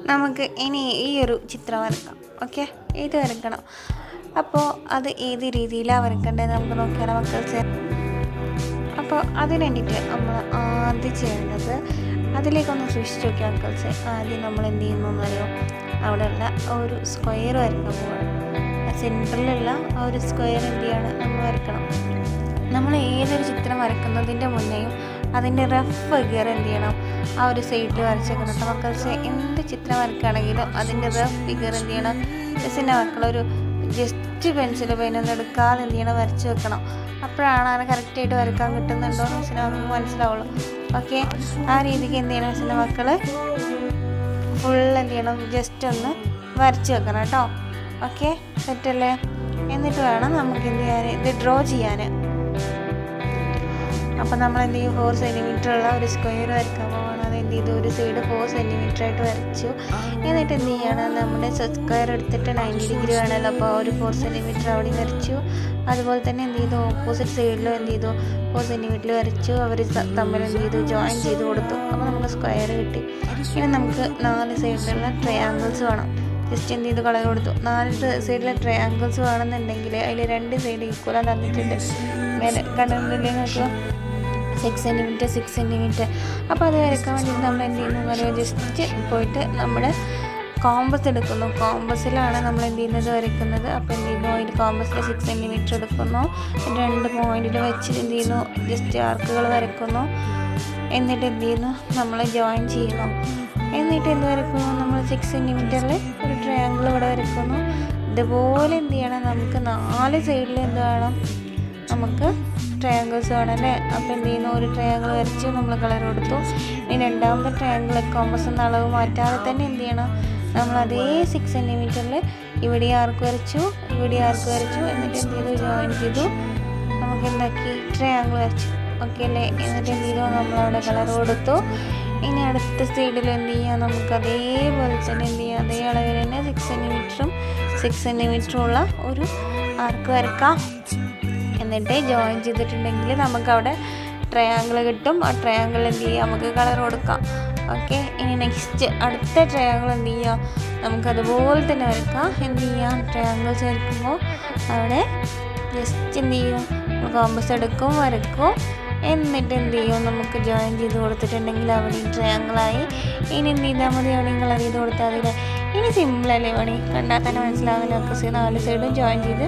നമുക്ക് ഇനി ഈ ഒരു ചിത്രം വരക്കാം. ഓക്കെ, ഇത് വരക്കണം. അപ്പോൾ അത് ഏത് രീതിയിലാണ് വരക്കേണ്ടത് നമുക്ക് നോക്കിയാലോ മക്കൾസ്. അപ്പോൾ അതിന് വേണ്ടിയിട്ട് നമ്മൾ ആദ്യം ചെയ്യേണ്ടത്, അതിലേക്കൊന്ന് സൂക്ഷിച്ച് നോക്കിയാൽ മക്കൾസ്, ആദ്യം നമ്മൾ എന്ത് ചെയ്യുന്നു എന്നറിയോ, അവിടെയുള്ള ഒരു സ്ക്വയർ വരയ്ക്കാൻ പോകണം. സെൻറ്ററിലുള്ള ആ ഒരു സ്ക്വയർ എന്ത് ചെയ്യണം, നമ്മൾ വരക്കണം. നമ്മൾ ഏതൊരു ചിത്രം വരക്കുന്നതിൻ്റെ മുന്നേയും അതിൻ്റെ റഫ് ഫിഗർ എന്ത് ചെയ്യണം, ആ ഒരു സൈഡിൽ വരച്ചേക്കണം കേട്ടോ മക്കൾസ്. എന്ത് ചിത്രം വരക്കുകയാണെങ്കിലും അതിൻ്റെ റഫ് ഫിഗർ എന്ത് ചെയ്യണം, ജസ്റ്റിൻ്റെ മക്കളൊരു ജസ്റ്റ് പെൻസിൽ പെയിനൊന്നും എടുക്കാതെ എന്ത് ചെയ്യണം, വരച്ച് വെക്കണം. അപ്പോഴാണ് അത് കറക്റ്റായിട്ട് വരക്കാൻ കിട്ടുന്നുണ്ടോ എന്ന് മിസ്സിൻ്റെ മക്കൾക്ക് മനസ്സിലാവുള്ളൂ. ഓക്കെ, ആ രീതിക്ക് എന്ത് ചെയ്യണം, മിസ്സിൻ്റെ മക്കൾ ഫുൾ എന്ത് ചെയ്യണം, ജസ്റ്റ് ഒന്ന് വരച്ച് വെക്കണം കേട്ടോ. ഓക്കെ, സെറ്റല്ലേ? എന്നിട്ട് വേണം നമുക്ക് എന്ത് ചെയ്യാൻ, ഇത് ഡ്രോ ചെയ്യാൻ. അപ്പോൾ നമ്മൾ എന്ത് ചെയ്യും, 4 സെൻറ്റിമീറ്റർ ഉള്ള ഒരു സ്ക്വയർ വരയ്ക്കാൻ പോകണം. അത് എന്ത് ചെയ്തു, ഒരു സൈഡ് 4 സെൻറ്റിമീറ്റർ ആയിട്ട് വരച്ചു. എന്നിട്ട് എന്ത് ചെയ്യണം, നമ്മുടെ സ്ക്വയർ എടുത്തിട്ട് 90 ഡിഗ്രി വേണമല്ലോ, അപ്പോൾ ഒരു 4 സെൻറ്റിമീറ്റർ അവിടെ വരച്ചു. അതുപോലെ തന്നെ എന്ത് ചെയ്തു, ഓപ്പോസിറ്റ് സൈഡിലും എന്ത് ചെയ്തു, 4 സെൻറ്റിമീറ്റർ വരച്ചു. അവർ തമ്മിൽ എന്ത് ചെയ്തു, ജോയിൻ ചെയ്ത് കൊടുത്തു. അപ്പോൾ നമുക്ക് സ്ക്വയർ കിട്ടി. ഇനി നമുക്ക് 4 സൈഡിലുള്ള ട്രയാങ്കിൾസ് വേണം. ജസ്റ്റ് എന്ത് ചെയ്ത് കളർ കൊടുത്തു. 4 സൈഡിലെ ട്രയാങ്കിൾസ് വേണമെന്നുണ്ടെങ്കിൽ അതിൽ 2 സൈഡ് ഈക്വലാണ് തന്നിട്ടുണ്ട്. കണ്ടിട്ടുണ്ടെങ്കിൽ നമുക്ക് 6 സെൻറ്റിമീറ്റർ 6 സെൻറ്റിമീറ്റർ. അപ്പോൾ അത് വരയ്ക്കാൻ വേണ്ടിയിട്ട് നമ്മൾ എന്ത് ചെയ്യുന്നു പറയുക, ജസ്റ്റ് പോയിട്ട് നമ്മുടെ കോമ്പസ് എടുക്കുന്നു. കോമ്പസിലാണ് നമ്മൾ എന്ത് ചെയ്യുന്നത്, വരയ്ക്കുന്നത്. അപ്പോൾ എന്ത് ചെയ്യുന്നു, അതിൻ്റെ കോമ്പസിൽ 6 സെൻറ്റിമീറ്റർ എടുക്കുന്നു. 2 പോയിന്റിൽ വെച്ച് എന്ത് ചെയ്യുന്നു, ജസ്റ്റ് ആർക്കുകൾ വരയ്ക്കുന്നു. എന്നിട്ട് എന്ത് ചെയ്യുന്നു, നമ്മൾ ജോയിൻ ചെയ്യുന്നു. എന്നിട്ട് എന്ത് വരയ്ക്കുന്നു, നമ്മൾ 6 സെൻറ്റിമീറ്ററിൽ ഒരു ട്രയാങ്കിൾ ഇവിടെ വരയ്ക്കുന്നു. ഇതുപോലെ എന്ത് ചെയ്യണം, നമുക്ക് 4 സൈഡിൽ എന്ത് വേണം, നമുക്ക് ട്രയാങ്കിൾസ് വേണം അല്ലേ. അപ്പോൾ എന്ത് ചെയ്യുന്നു, ഒരു ട്രയാങ്കിൾ വരച്ച് നമ്മൾ കളർ കൊടുത്തു. ഇനി രണ്ടാമത്തെ ട്രയാങ്കിൾ കോമ്പസ് എന്ന അളവ് മാറ്റാതെ തന്നെ എന്ത് ചെയ്യണം, നമ്മൾ അതേ 6 സെൻറ്റിമീറ്ററിൽ ഇവിടെ ആർക്ക് വരച്ചു, ഇവിടെ ആർക്ക് വരച്ചു. എന്നിട്ട് എന്ത് ചെയ്തു, ജോയിൻ ചെയ്തു. നമുക്ക് എന്താക്കി, ട്രയാങ്കിൾ വരച്ചു. ഓക്കെ അല്ലേ. എന്നിട്ട് എന്ത് ചെയ്തു, നമ്മളവിടെ കളർ കൊടുത്തു. ഇനി അടുത്ത സൈഡിൽ എന്ത് ചെയ്യാം, നമുക്ക് അതേപോലെ തന്നെ എന്ത് ചെയ്യാം, അതേ അളവിൽ തന്നെ 6 സെൻറ്റിമീറ്ററും 6 സെൻറ്റിമീറ്ററും ഉള്ള ഒരു ആർക്ക് വരക്കാം. എന്നിട്ട് ജോയിൻ ചെയ്തിട്ടുണ്ടെങ്കിൽ നമുക്കവിടെ ട്രയാങ്കിൾ കിട്ടും. ആ ട്രയാങ്കിൾ എന്ത് ചെയ്യുക, നമുക്ക് കളർ കൊടുക്കാം. ഓക്കെ, ഇനി നെക്സ്റ്റ് അടുത്ത ട്രയാങ്കിൾ എന്ത് ചെയ്യുക, നമുക്കതുപോലെ തന്നെ വരക്കാം. എന്ത് ചെയ്യാം, ട്രയാങ്കിൾസ് വരയ്ക്കുമ്പോൾ അവിടെ ജസ്റ്റ് എന്ത് ചെയ്യും, കോമ്പസ് എടുക്കും, വരക്കും. എന്നിട്ട് എന്ത് ചെയ്യും, നമുക്ക് ജോയിൻ ചെയ്ത് കൊടുത്തിട്ടുണ്ടെങ്കിൽ അവിടെ ട്രയാങ്കിളായി. ഇനി എന്ത് ചെയ്താൽ മതി, അവിടെ കളർ ചെയ്ത് കൊടുത്താൽ മതി. ഇനി സിമ്പിളല്ലേ പണി, കണ്ടാൽ തന്നെ മനസ്സിലാവില്ല. ഒക്കെ 4 സൈഡും ജോയിൻ ചെയ്ത്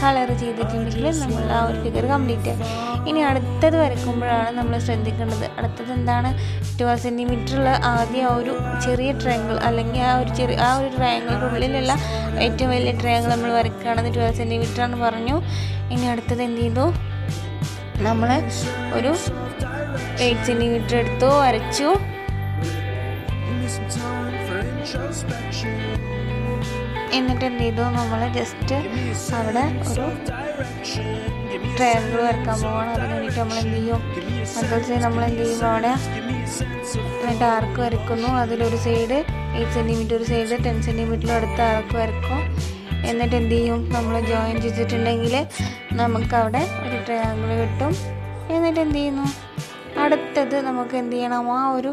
കളർ ചെയ്തിട്ടുണ്ടെങ്കിൽ നമ്മൾ ആ ഒരു ഫിഗർ കംപ്ലീറ്റ് ആയി. ഇനി അടുത്തത് വരയ്ക്കുമ്പോഴാണ് നമ്മൾ ശ്രദ്ധിക്കേണ്ടത്. അടുത്തത് എന്താണ്, 12 സെൻറ്റിമീറ്ററുള്ള ആദ്യം ആ ഒരു ചെറിയ ട്രയാങ്കിൾ, അല്ലെങ്കിൽ ആ ഒരു ട്രയാങ്കിളിൻ്റെ ഉള്ളിലുള്ള ഏറ്റവും വലിയ ട്രയാങ്കിൾ നമ്മൾ വരയ്ക്കുകയാണെന്ന് 12 സെൻറ്റിമീറ്റർ ആണെന്ന് പറഞ്ഞു. ഇനി അടുത്തത് എന്ത് ചെയ്തു, നമ്മൾ ഒരു 8 സെൻറ്റിമീറ്റർ എടുത്തു, വരച്ചു. എന്നിട്ട് എന്ത് ചെയ്തു, നമ്മൾ ജസ്റ്റ് അവിടെ ഒരു ട്രയാങ്കിൾ വരയ്ക്കാൻ പോകണം. അതിന് വേണ്ടിയിട്ട് നമ്മൾ എന്ത് ചെയ്യും, മക്കൾസ് നമ്മൾ എന്ത് ചെയ്യും, അവിടെ എന്നിട്ട് ആർക്ക് വരയ്ക്കുന്നു. അതിലൊരു സൈഡ് 8 സെൻറ്റിമീറ്റർ, ഒരു സൈഡ് 10 സെൻറ്റിമീറ്ററിലും അടുത്ത് ആർക്ക് വരയ്ക്കും. എന്നിട്ട് എന്ത് ചെയ്യും, നമ്മൾ ജോയിൻ ചെയ്തിട്ടുണ്ടെങ്കിൽ നമുക്കവിടെ ഒരു ട്രയാങ്കിൾ കിട്ടും. എന്നിട്ട് എന്ത് ചെയ്യുന്നു, അടുത്തത് നമുക്ക് എന്ത് ചെയ്യണം, ആ ഒരു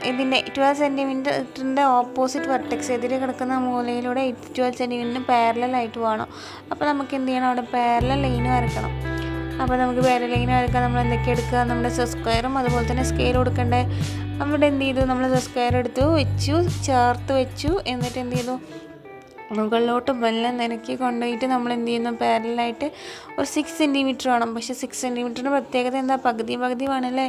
ഇതിൻ്റെ 12 സെൻറ്റിമീറ്ററിൻ്റെ ഓപ്പോസിറ്റ് വെർട്ടെക്സ് എതിരെ കിടക്കുന്ന മൂലയിലൂടെ 12 സെൻറ്റിമീറ്ററിന് പാരലലായിട്ട് വേണം. അപ്പോൾ നമുക്ക് എന്ത് ചെയ്യണം, അവിടെ പാരലൽ ലൈൻ വരക്കണം. അപ്പോൾ നമുക്ക് പാരലൽ ലൈൻ വരക്കാൻ നമ്മൾ എന്തൊക്കെ എടുക്കുക, നമ്മുടെ സ്ക്വയറും അതുപോലെ തന്നെ സ്കെയിൽ കൊടുക്കണ്ടേ. അവിടെ എന്ത് ചെയ്തു, നമ്മൾ സ്ക്വയർ എടുത്തു, വെച്ചു, ചേർത്ത് വെച്ചു. എന്നിട്ട് എന്ത് ചെയ്തു, മുകളിലോട്ട് മെല്ലെ നിരക്കി കൊണ്ടുപോയിട്ട് നമ്മൾ എന്ത് ചെയ്യുന്നു, പാരലായിട്ട് ഒരു 6 സെൻറ്റിമീറ്റർ വേണം. പക്ഷേ 6 സെൻറ്റിമീറ്ററിൻ്റെ പ്രത്യേകത എന്താ, പകുതി വേണമല്ലേ.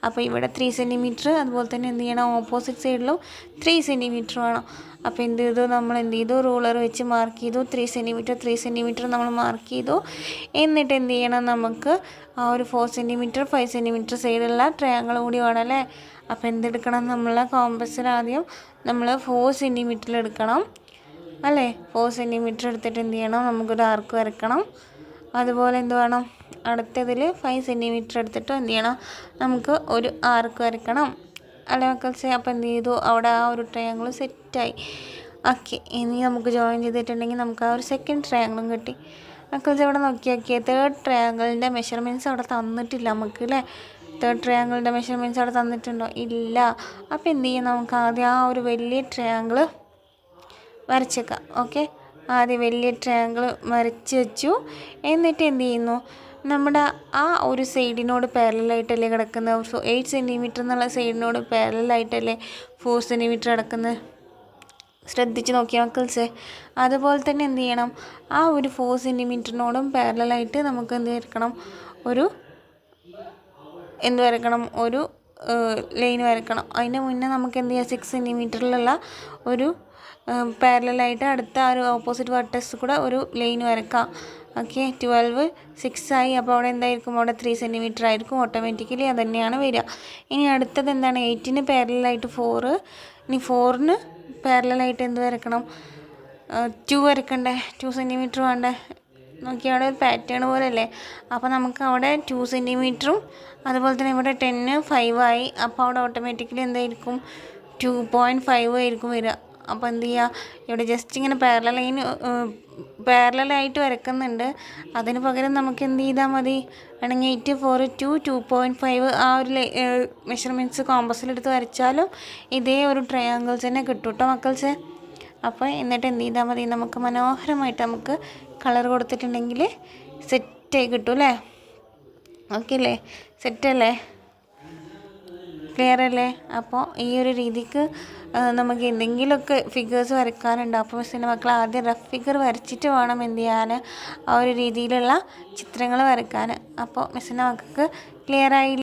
അപ്പോൾ ഇവിടെ 3 സെൻറ്റിമീറ്റർ, അതുപോലെ തന്നെ എന്ത് ചെയ്യണം, ഓപ്പോസിറ്റ് സൈഡിലും 3 സെൻറ്റിമീറ്റർ വേണം. അപ്പോൾ എന്ത് ചെയ്തു, നമ്മൾ എന്ത് ചെയ്തു, റൂളർ വെച്ച് മാർക്ക് ചെയ്തു. 3 സെൻറ്റിമീറ്റർ നമ്മൾ മാർക്ക് ചെയ്തു. എന്നിട്ട് എന്ത് ചെയ്യണം, നമുക്ക് ആ ഒരു 4 സെൻറ്റിമീറ്റർ 5 സെൻറ്റിമീറ്റർ സൈഡുള്ള ട്രയാങ്കിൾ കൂടി വേണമല്ലേ. അപ്പോൾ എന്തെടുക്കണം, നമ്മളെ കോമ്പസിൽ ആദ്യം നമ്മൾ 4 സെൻറ്റിമീറ്ററിൽ എടുക്കണം അല്ലേ. 4 സെൻറ്റിമീറ്റർ എടുത്തിട്ട് എന്ത് ചെയ്യണം, നമുക്കൊരു ആർക്ക് വരക്കണം. അതുപോലെ എന്ത് വേണം, അടുത്തതിൽ 5 സെൻറ്റിമീറ്റർ എടുത്തിട്ട് എന്ത് ചെയ്യണം, നമുക്ക് ഒരു ആർക്ക് വരക്കണം അല്ലേ മക്കൾസ്. അപ്പോൾ എന്ത് ചെയ്തു, അവിടെ ആ ഒരു ട്രയാങ്കിൾ സെറ്റായി. ഓക്കെ, ഇനി നമുക്ക് ജോയിൻ ചെയ്തിട്ടുണ്ടെങ്കിൽ നമുക്ക് ആ ഒരു സെക്കൻഡ് ട്രയാങ്കിളും കിട്ടി. മക്കൾസ് ഇവിടെ നോക്കിയാൽ 3rd ട്രയാങ്കിളിൻ്റെ മെഷർമെൻറ്റ്സ് അവിടെ തന്നിട്ടില്ല നമുക്ക് അല്ലേ. തേർഡ് ട്രയാങ്കിളിൻ്റെ മെഷർമെൻറ്റ്സ് അവിടെ തന്നിട്ടുണ്ടോ? ഇല്ല. അപ്പോൾ എന്ത് ചെയ്യും, നമുക്ക് ആദ്യം ആ ഒരു വലിയ ട്രയാങ്കിൾ വരച്ചേക്കാം. ഓക്കെ, ആദ്യം വലിയ ട്രയാങ്കിൾ വരച്ച് വെച്ചു. എന്നിട്ട് എന്ത് ചെയ്യുന്നു, നമ്മുടെ ആ ഒരു സൈഡിനോട് പാരലായിട്ടല്ലേ കിടക്കുന്നത്, 8 സെൻറ്റിമീറ്റർ എന്നുള്ള സൈഡിനോട് പാരലായിട്ടല്ലേ 4 സെൻറ്റിമീറ്റർ കിടക്കുന്നത്. ശ്രദ്ധിച്ച് നോക്കിയാൽ മക്കൾസേ. അതുപോലെ തന്നെ എന്ത് ചെയ്യണം, ആ ഒരു 4 സെൻറ്റിമീറ്ററിനോടും പാരലായിട്ട് നമുക്ക് എന്ത് വരക്കണം, ഒരു ലൈൻ വരക്കണം. അതിന് മുന്നേ നമുക്ക് എന്ത് ചെയ്യാം, 6 സെൻറ്റിമീറ്ററിലുള്ള ഒരു പാരലായിട്ട് അടുത്ത ആ ഒരു ഓപ്പോസിറ്റ് വെർട്ടെക്സ് കൂടെ ഒരു ലൈൻ വരക്കാം. ഓക്കെ, 12 6 ആയി. അപ്പോൾ അവിടെ എന്തായിരിക്കും, അവിടെ 3 സെൻറ്റിമീറ്റർ ആയിരിക്കും. ഓട്ടോമാറ്റിക്കലി അത് തന്നെയാണ് വരിക. ഇനി അടുത്തത് എന്താണ്, 8ന് പാരലായിട്ട് 4. ഇനി 4ന് പാരലായിട്ട് എന്ത് വരക്കണം, 2 വരക്കണ്ടേ, 2 സെൻറ്റിമീറ്റർ വേണ്ടേ. നോക്കി, അവിടെ ഒരു പാറ്റേൺ പോലെ അല്ലേ. അപ്പോൾ നമുക്ക് അവിടെ 2 സെൻറ്റിമീറ്ററും അതുപോലെ തന്നെ ഇവിടെ 10 5 ആയി. അപ്പോൾ അവിടെ ഓട്ടോമാറ്റിക്കലി എന്തായിരിക്കും, 2.5 ആയിരിക്കും വരിക. അപ്പോൾ എന്ത് ചെയ്യുക, ഇവിടെ ജസ്റ്റ് ഇങ്ങനെ പാരലായിട്ട് വരക്കുന്നുണ്ട്. അതിന് പകരം നമുക്ക് എന്ത് ചെയ്താൽ മതി, വേണമെങ്കിൽ 8 4 2 2.5 ആ ഒരു മെഷർമെൻറ്റ്സ് കോമ്പസിലെടുത്ത് വരച്ചാലും ഇതേ ഒരു ട്രയാങ്കിൾസ് തന്നെ കിട്ടും കേട്ടോ മക്കൾസ്. അപ്പോൾ എന്നിട്ട് എന്ത് ചെയ്താൽ മതി, നമുക്ക് മനോഹരമായിട്ട് നമുക്ക് കളർ കൊടുത്തിട്ടുണ്ടെങ്കിൽ സെറ്റായി കിട്ടും അല്ലേ. ഓക്കെ അല്ലേ, സെറ്റല്ലേ, ക്ലിയർ അല്ലേ. അപ്പോൾ ഈ ഒരു രീതിക്ക് നമുക്ക് എന്തെങ്കിലുമൊക്കെ ഫിഗേഴ്സ് വരയ്ക്കാനുണ്ട്. അപ്പോൾ മിസ്സിൻ്റെ മക്കൾ ആദ്യം റഫ് ഫിഗർ വരച്ചിട്ട് വേണം എന്ത് ചെയ്യാൻ, ആ ഒരു രീതിയിലുള്ള ചിത്രങ്ങൾ വരയ്ക്കാൻ. അപ്പോൾ മിസ്സിൻ്റെ മക്കൾക്ക് ക്ലിയർ ആയി.